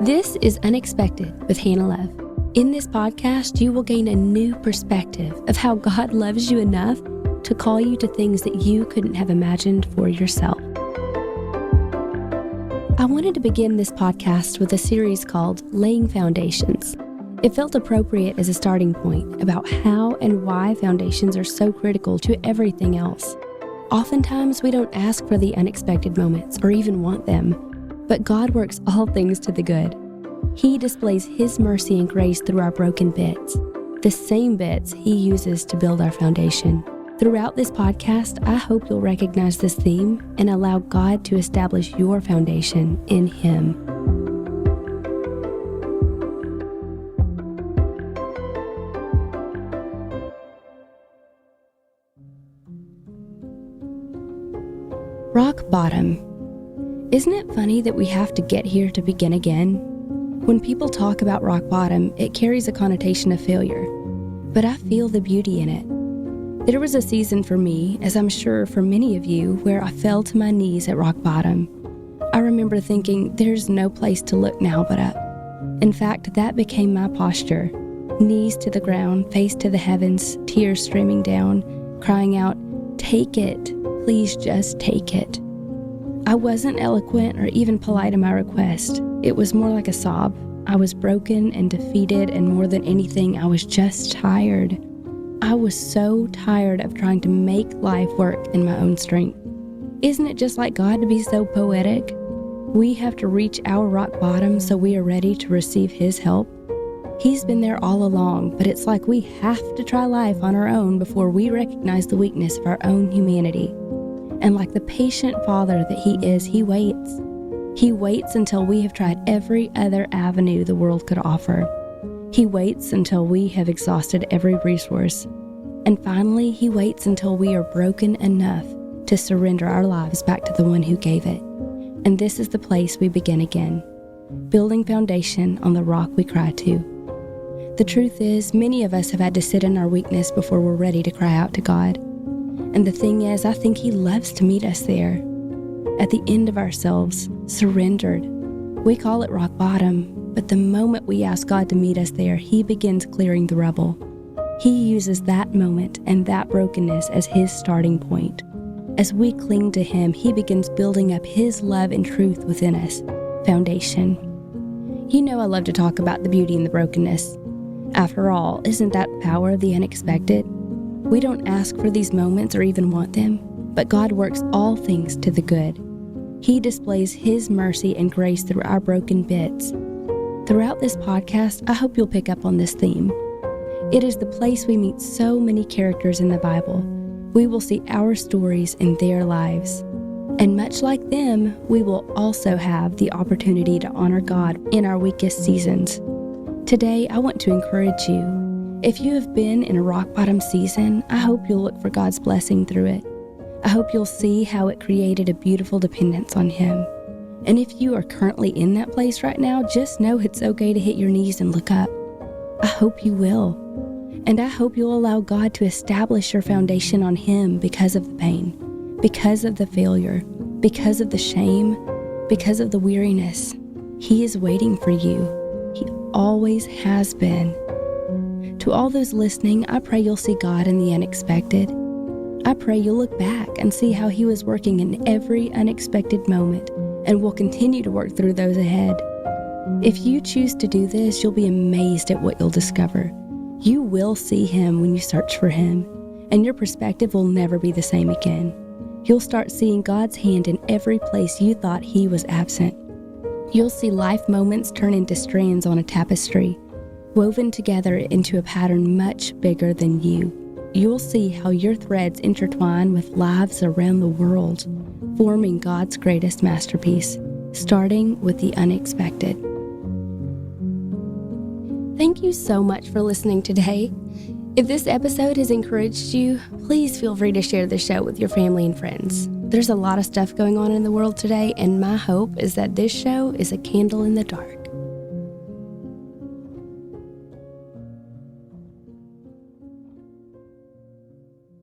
This is Unexpected with Hannah Love. In this podcast, you will gain a new perspective of how God loves you enough to call you to things that you couldn't have imagined for yourself. I wanted to begin this podcast with a series called Laying Foundations. It felt appropriate as a starting point about how and why foundations are so critical to everything else. Oftentimes, we don't ask for the unexpected moments or even want them. But God works all things to the good. He displays His mercy and grace through our broken bits, the same bits He uses to build our foundation. Throughout this podcast, I hope you'll recognize this theme and allow God to establish your foundation in Him. Rock bottom. Isn't it funny that we have to get here to begin again? When people talk about rock bottom, it carries a connotation of failure, but I feel the beauty in it. There was a season for me, as I'm sure for many of you, where I fell to my knees at rock bottom. I remember thinking, there's no place to look now but up. In fact, that became my posture. Knees to the ground, face to the heavens, tears streaming down, crying out, "Take it, please just take it." I wasn't eloquent or even polite in my request. It was more like a sob. I was broken and defeated, and more than anything, I was just tired. I was so tired of trying to make life work in my own strength. Isn't it just like God to be so poetic? We have to reach our rock bottom so we are ready to receive His help. He's been there all along, but it's like we have to try life on our own before we recognize the weakness of our own humanity. And like the patient Father that He is, He waits. He waits until we have tried every other avenue the world could offer. He waits until we have exhausted every resource. And finally, He waits until we are broken enough to surrender our lives back to the one who gave it. And this is the place we begin again, building foundation on the rock we cry to. The truth is, many of us have had to sit in our weakness before we're ready to cry out to God. And the thing is, I think He loves to meet us there, at the end of ourselves, surrendered. We call it rock bottom, but the moment we ask God to meet us there, He begins clearing the rubble. He uses that moment and that brokenness as His starting point. As we cling to Him, He begins building up His love and truth within us, foundation. You know I love to talk about the beauty in the brokenness. After all, isn't that the power of the unexpected? We don't ask for these moments or even want them, but God works all things to the good. He displays His mercy and grace through our broken bits. Throughout this podcast, I hope you'll pick up on this theme. It is the place we meet so many characters in the Bible. We will see our stories in their lives. And much like them, we will also have the opportunity to honor God in our weakest seasons. Today, I want to encourage you. If you have been in a rock bottom season, I hope you'll look for God's blessing through it. I hope you'll see how it created a beautiful dependence on Him. And if you are currently in that place right now, just know it's okay to hit your knees and look up. I hope you will. And I hope you'll allow God to establish your foundation on Him because of the pain, because of the failure, because of the shame, because of the weariness. He is waiting for you. He always has been. To all those listening, I pray you'll see God in the unexpected. I pray you'll look back and see how He was working in every unexpected moment and will continue to work through those ahead. If you choose to do this, you'll be amazed at what you'll discover. You will see Him when you search for Him, and your perspective will never be the same again. You'll start seeing God's hand in every place you thought He was absent. You'll see life moments turn into strands on a tapestry, woven together into a pattern much bigger than you. You'll see how your threads intertwine with lives around the world, forming God's greatest masterpiece, starting with the unexpected. Thank you so much for listening today. If this episode has encouraged you, please feel free to share the show with your family and friends. There's a lot of stuff going on in the world today, and my hope is that this show is a candle in the dark.